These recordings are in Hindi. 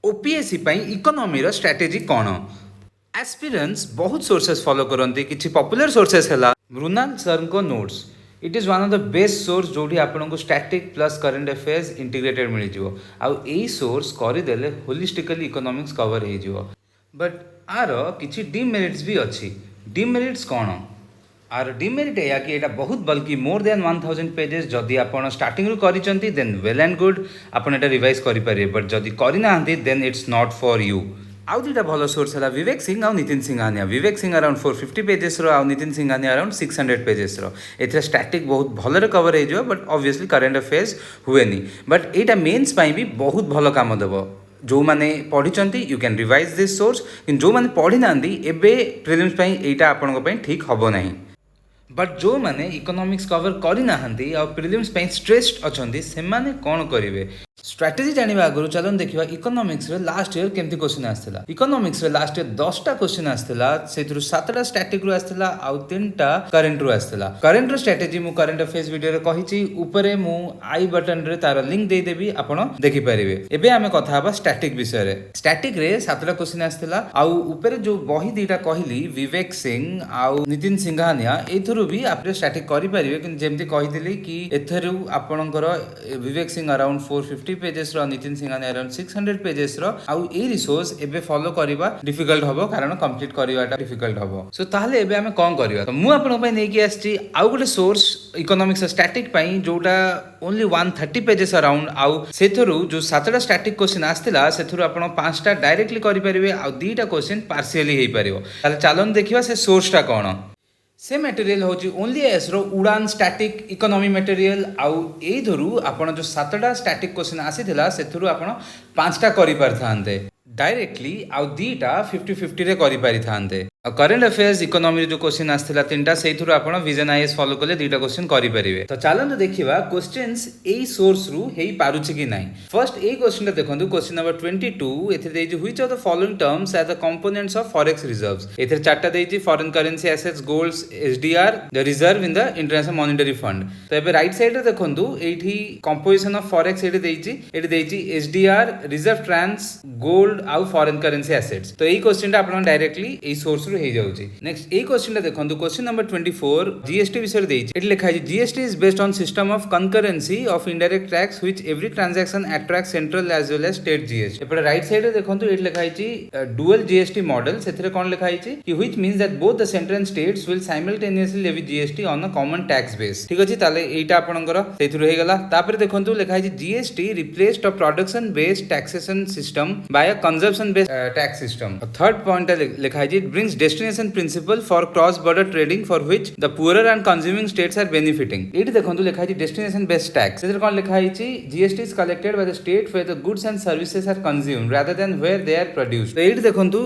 ओपीएससी इकोनॉमी रो स्ट्रेटेजी कौन? एस्पिरेंट्स बहुत सोर्सेस फॉलो करते किसी पॉपुलर सोर्सेस है मृणाल सर को notes it is one of the best source जो आपको static plus current affairs integrated मिल यही सोर्स करदेले होलिस्टिकली इकोनॉमिक्स कवर हो बट आर किसी डिमेरिट्स भी अच्छी डिमेरिट्स कौन आर डिमेरिट है कि यहाँ बहुत बल्कि मोर देन 1000 पेजेस जदि आप स्टार्टिंग करिसेंती देन वेल एंड गुड आपन एटा रिवाइज करेंगे बट जदि करना then it's not for you आउ दुटा भल सोर्स है विवेक सिंह आउ नितिन सिंघानिया विवेक सिंह अराउंड 450 पेजेस आउ नितिन सिंघानिया अराउंड 600 पेजेस ए स्टैटिक बहुत भल कवर हो बट ऑब्वियसली करंट अफेयर्स हुए बट यहाँ मेन्स भी बहुत भल काम देव जो मैंने पढ़ी you can revise this source जो मैंने पढ़ी ना एवं प्रिलिम्स यहाँ आपण ठीक हम ना बट जो मैंने इकोनॉमिक्स कवर करना प्रिलिम्स स्ट्रेस्ड अच्छा से कौन करेंगे स्ट्रैटेजी जानवा आगु चलो देखा इकोनॉमिक्स लास्ट ईयर केमती क्वेश्चन आसाला इकोनॉमिक्स लास्ट ईयर 10टा क्वेश्चन आसाला से 7टा स्टैटिक रु आसाला आउ 3टा करंट रु आसाला करंट रो स्ट्रैटेजी मु करंट अफेयर्स वीडियो रे कहिची ऊपरे मु आई बटन रे तार लिंक दे देबी आपण देखि परिबे एबे आमे कथा हबा स्टैटिक विषय रे स्टैटिक रे 7टा क्वेश्चन आसाला आउ ऊपरे जो बही दीटा कहली विवेक सिंह आउ नितिन सिंघानिया एथुरु भी आपरे स्टैटिक करि परिबे कि जेमती कहिदिली कि एथुरु आपणकर विवेक सिंह अराउंड 450 पेजेस रो नितिन सिंघानिया अराउंड 600 पेजेस रो आउ ए रिसोर्स एबे फॉलो करबा डिफिकल्ट हबो कारण कंप्लीट करबाटा डिफिकल्ट हबो सो ताहले एबे हमें कोन करबा तो मु आपन पय नै कि आछि आउ गोटे सोर्स इकोनॉमिक्स स्टैटिक पय जोटा ओनली 130 पेजेस अराउंड आउ सेथरु जो 7टा स्टैटिक क्वेश्चन आस्थिला सेथरु आपण 5टा डायरेक्टली करि परिबे आउ 2टा क्वेश्चन पार्शियली हे परिबो ताले चालन देखिबा से सोर्सटा कोन से मटेरियल हूँ ओनली एस रो उड़ान स्टैटिक इकोनॉमी मटेरियल आउ एधरु आपण जो 7टा स्टैटिक क्वेश्चन आसीथिला सेथरु आपण 5टा करि पारथांते डायरेक्टली आउ 2टा 50-50 रे करि पारिथांते करंट अफेयर्स इकोनॉमी जो क्वेश्चन आस्थिला 3टा सेथरु आपण विजन आईएएस फॉलो कले 2टा क्वेश्चन करि परिबे तो चलन देखिबा क्वेश्चंस एई सोर्स रु हेई पारुछि कि नाही फर्स्ट ए क्वेश्चन देखंतु क्वेश्चन नंबर 22 एथे देइछि which of the following terms are the components of forex reserves एथे चारटा देइछि foreign currency assets golds SDR the reserve in the International Monetary Fund तो एबे राइट साइड रे देखंतु एठी कंपोजिशन ऑफ फॉरेक्स एठी देइछि एसडीआर रिजर्व ट्रांस गोल्ड आउ फॉरेन करेंसी एसेट्स तो एई क्वेश्चन आपण डायरेक्टली एई सोर्स नेक्स्ट ए क्वेश्चन देखो क्वेश्चन नंबर 24 जीएसटी विषय एटी लिखा है GST is based on system of concurrency of indirect tax which every transaction attract central as well as state GST एपटे राइट साइड रे देखो एटी लिखा है डुअल जीएसटी मॉडल सेथिरे कोन लिखा है कि which means that both the centre and states will simultaneously levy GST on a common tax base ठीक अछि ताले एटा आपनकर सेथिरु हे गेला तापर देखंतु लिखा है GST replaced a production based taxation system by a consumption based tax system third point लिखा है it brings destination principle for cross border trading for which the poorer and consuming states are benefiting eighty देखंतु लिखा है destination based tax सेतिर कोन लिखा है GST is collected by the state where the goods and services are consumed rather than where they are produced तो एटी देखंतु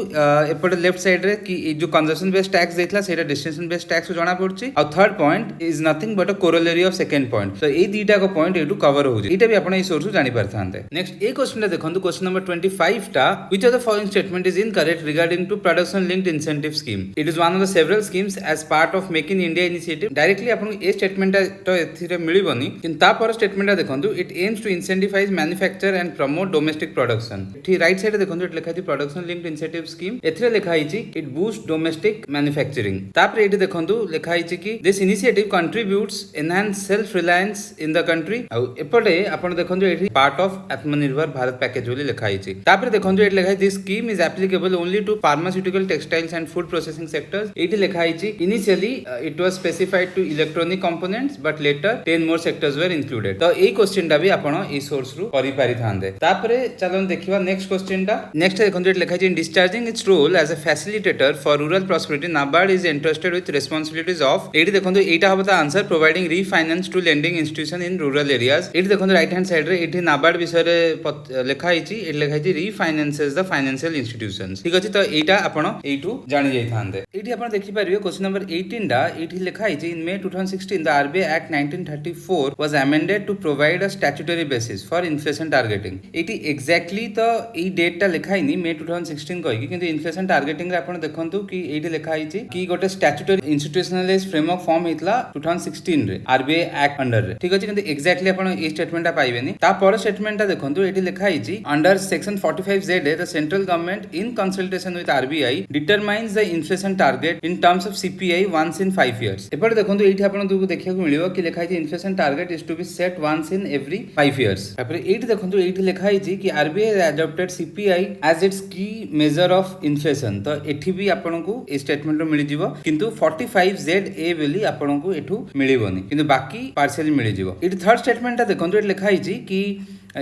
एपटे लेफ्ट साइड रे कि जो consumption based tax देखला सेटा destination based tax जणा पड़छि और third point is nothing but a corollary of second point तो ए दीटा को पॉइंट एटू कवर होउछि एटा भी आपण ए सोर्स जानि परथांते नेक्स्ट ए क्वेश्चन देखंतु क्वेश्चन नंबर 25 टा which of the following statement is incorrect regarding to production linked incentive scheme it is one of the several schemes as part of make in india initiative directly आपन ए स्टेटमेंट तो एथिरे मिलिबनी किंतु ता पर स्टेटमेंट देखंतु it aims to incentivize manufacture and promote domestic production ठी राइट साइड देखंतु एट लिखा है production linked incentive scheme एथिरे लिखा है it boosts domestic manufacturing तापर एठी देखंतु लिखा है कि this initiative contributes enhance self reliance in the country आ एपटे आपन देखंतु एठी part of आत्मनिर्भर भारत पैकेज बोली लिखा है तापर देखंतु एट लिखा है this scheme is applicable only to pharmaceutical textiles and food processing sectors एटी लिखा है initially it was specified to electronic components but later 10 more sectors were included तो ए क्वेश्चन टा भी आपण ए सोर्स रु करि पारि थांदे तापरे चलन देखिबा नेक्स्ट क्वेश्चन टा नेक्स्ट देखंतु एट लिखा है in discharging its role as a facilitator for rural prosperity NABARD is interested with responsibilities of एटी देखंतु एटा हबता answer providing refinance to lending institution in rural areas एटी देखंतु राइट हैंड साइड रे एटी नाबार्ड विषय रे लिखा है एटी लिखा है रीफाइनेंसेस द फाइनेंशियल इंस्टीट्यूशंस ठीक अछि तो एटा आपण एटू जानि जानि जाई थांदे। एठी आपण देखि परिबे क्वेश्चन नंबर 18 डा एठी लिखा है in May 2016 the RBI act 1934 was amended to provide a statutory basis for inflation targeting. एठी एग्जैक्टली तो ई डेट टा लिखा है मे 2016 कहि किंतु इन्फ्लेशन टारगेटिंग रे आपण देखंतु कि एठी लिखा है कि गोटे स्टैट्यूटरी इंस्टीट्यूशनलाइज्ड फ्रेमवर्क फॉर्म हेतला 2016 रे आरबीआई एक्ट अंडर रे। ठीक अछि किंतु एग्जैक्टली आपण ए स्टेटमेंट टा पाइबेनी। ता पर स्टेटमेंट टा देखंतु एठी लिखा है under section 45Z the central government in consultation with RBI determines the inflation target in terms of CPI once in 5 years. एपटे देखंतु एठी आपण दुगु देखिया को मिलिबो कि लिखा है inflation target is to be set once in every 5 years. तापर एठी देखंतु एठी लिखा है कि RBI adopted CPI as its key measure of inflation. तो एठी भी आपण को ए स्टेटमेंट रो मिलि जिवो किंतु 45ZA बेली आपण को एठू मिलिबोनी किंतु बाकी पार्शियली मिलि जिवो। एठी थर्ड स्टेटमेंट ता देखंतु एठी लिखा है कि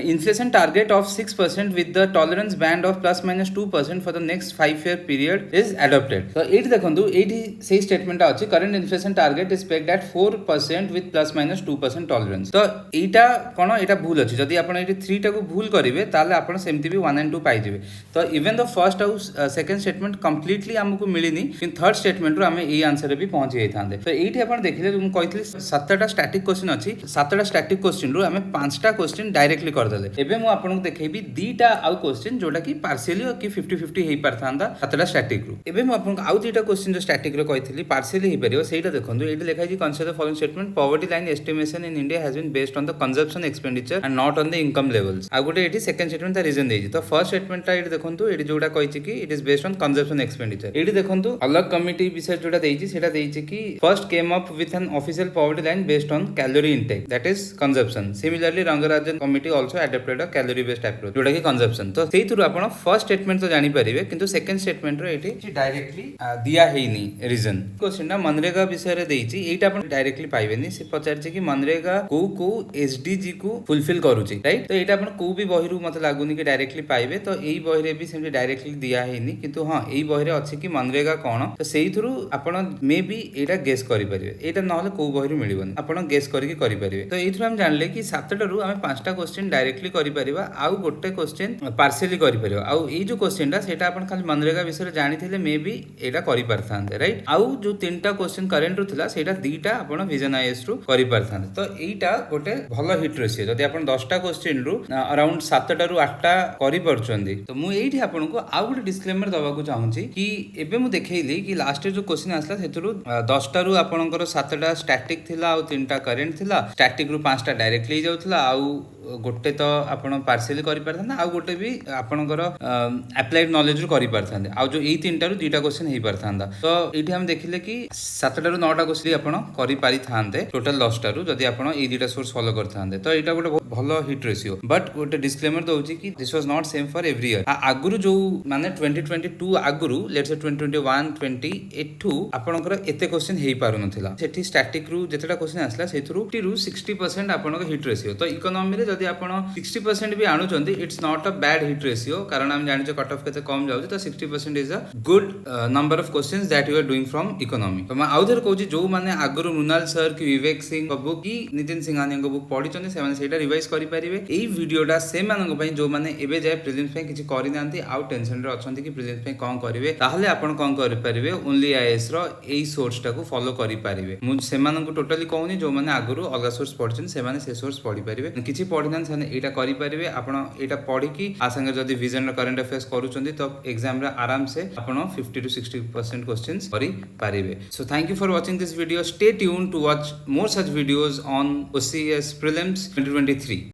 inflation target of 6% with the tolerance band of plus minus 2% for the next 5-year period is adopted। तो एठी देखंतु एठी सही स्टेटमेंट अछि current inflation target is pegged at 4% with plus minus 2% tolerance। तो एटा कोन एटा भूल अछि जदी आपण एठी 3 टा को भूल करिवे ताले आपण सेमति भी 1 and 2 पाइ जिवे। तो इवन द फर्स्ट आउ सेकंड स्टेटमेंट कंप्लीटली हमकु मिलिनी किन थर्ड स्टेटमेंट रो हमें ए आंसर रे भी पहुंची जाई थांदे। तो एठी आपण देखिले हम कहितली 7टा स्टैटिक क्वेश्चन अछि 7टा स्टैटिक क्वेश्चन रो हमें 5टा क्वेश्चन डायरेक्टली करदेले। एबे मु आपन देखैबी 2टा आउ क्वेश्चन जोटा कि पार्शियली और कि 50-50 हेई परथांदा 7टा स्टैटिक रो। एबे मु आपन आउ 2टा क्वेश्चन जो स्टैटिक रो कहितली पार्शियली हेई परियो सेटा देखंतु एठी लिखा है consider the following statement poverty line estimation in India has been based on the consumption expenditure and not on the income levels. आ गोटे एठी सेकंड स्टेटमेंट दा रीजन देजी। तो फर्स्ट स्टेटमेंट ता एठी देखंतु एठी जोटा कहिछि कि it is based on consumption expenditure. एठी देखंतु अलग कमिटी विषय जोटा देजी सेटा देजी कि first came up with an official poverty line based on calorie intake that is consumption. Similarly Rangarajan committee also adopted a calorie based approach जोटा कि कंजम्पशन। तो सेही थ्रू आपण फर्स्ट स्टेटमेंट तो जानि परिबे किंतु सेकंड स्टेटमेंट रो एठी डायरेक्टली दिया हेइनी रीजन। क्वेश्चन ना मनरेगा विषय रे देइछि एटा आपण डायरेक्टली पाइबेनी। से पचारछि कि मनरेगा को एसडीजी को फुलफिल करूछि राइट। तो एटा आपण को भी बहिरु मते लागुनी कि डायरेक्टली पाइबे। तो एई बहि रे भी सेम डायरेक्टली दिया हेइनी किंतु हां एई बहि रे अछि कि मनरेगा कोन। तो सेही थ्रू आपण मे बी एटा गेस करि परिबे। एटा नहले को बहिरु मिलिबोनी आपण गेस करिकि करि परिबे। तो एई थ्रू हम जानले कि 7टा रु हम 5टा क्वेश्चन डायरेक्टली करि परिबा आउ गोटे क्वेश्चन पार्शियली करि परिबा। आउ एई जो क्वेश्चन टा सेटा आपण खाली मनरेगा विषय जानिथिले मे बी एटा करि परथांते राइट। आउ जो 3टा क्वेश्चन करेंट रु थिला सेटा 2टा आपण विजन आईएएस रु करि परथांते। तो एईटा गोटे भलो हिट रेशियो जदि आपण 10टा क्वेश्चन रु अराउंड 7टा रु 8टा करि परचोंदी। तो मु एईठी आपण को आउ गोटे डिस्क्लेमर दबा को चाहूची कि एबे मु देखैली कि लास्ट जो क्वेश्चन आसला सेतरु 10टा रु आपणकर 7टा स्टैटिक थिला आउ 3टा करेंट थिला। स्टैटिक रु 5टा डायरेक्टली जाउथला आउ गोटे तो आपण पार्शियली करि परथांते आउ गोटे भी आपणकर अप्लाइड नॉलेज रु करि परथांते आउ जो एई 3टा रु 2टा क्वेश्चन हेई परथांदा। तो एठी हम देखिले कि 7टा रु 9टा क्वेश्चन आपण करि पारि थांते टोटल 10टा रु जदि आपण एई 2टा सोर्स फॉलो करथांते। तो एटा गोटे भलो हिट रेशियो बट गोटे डिस्क्लेमर दउची कि this was not same for every year. आगुरु जो माने 2022 आगुरु लेट्स से 2021 20 एठू आपणकर एते क्वेश्चन हेई पारु नथिला। सेठी स्टैटिक रु जेतेटा क्वेश्चन आसला सेथरु 60% आपणकर हिट रेशियो। तो इकोनॉमी रे जदि आपण 60% भी आणु चंदी it's not a bad hit ratio कारण हम जानि जे कट ऑफ केते कम जाउची। तो 60% is a good number of questions that you are doing from economy. तो मैं आउथर कहूची जो माने आगुरु मृणाल सर कि विवेक सिंह को बुक कि नितिन सिंघानिया को बुक पढी चंदी से माने सेटा रिवाइज करि परिबे। एई वीडियोटा से मानन पई जो माने एबे जाय प्रीलिम्स पे किछि करि नांती आउ टेंशन रे अछंती कि प्रीलिम्स पे कोन करिवे ताहले आपण कोन करि परिबे ओनली आईएएस रो एई सोर्स टा को फॉलो करि परिबे। मु से मानन को टोटली कहूनी जो माने आगुरु अलगा सोर्स पढछन से माने से सोर्स पढी परिबे किछि पढिनान से एटा करि परिबे। आपण एटा पढी कि आ संगे जदी विजन रो करंट अफेयर्स करूचंदी तो एग्जाम रे आराम से आपण 50 to 60% क्वेश्चंस करि परिबे। So thank you for watching this video. Stay tuned to watch more such videos on OCS Prelims 2023।